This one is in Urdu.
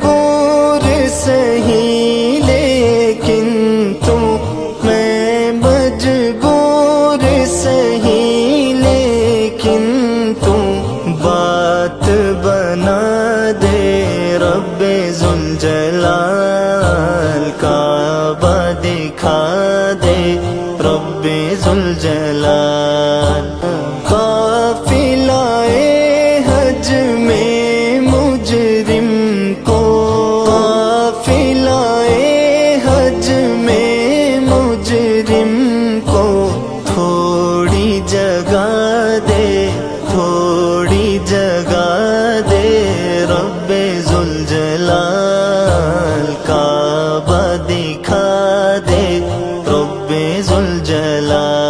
مجبور سہی لیکن تو، میں مجبور سہی لیکن تو بات بنا دے رب ذوالجلال، کعبہ دکھا دے رب ذوالجلال۔ قافلہ حج میں مجرم کو، قافلہ حج میں مجرم کو تھوڑی جگہ دے، تھوڑی جگہ دے رب ذوالجلال، کعبہ دکھا دے رب ذوالجلال۔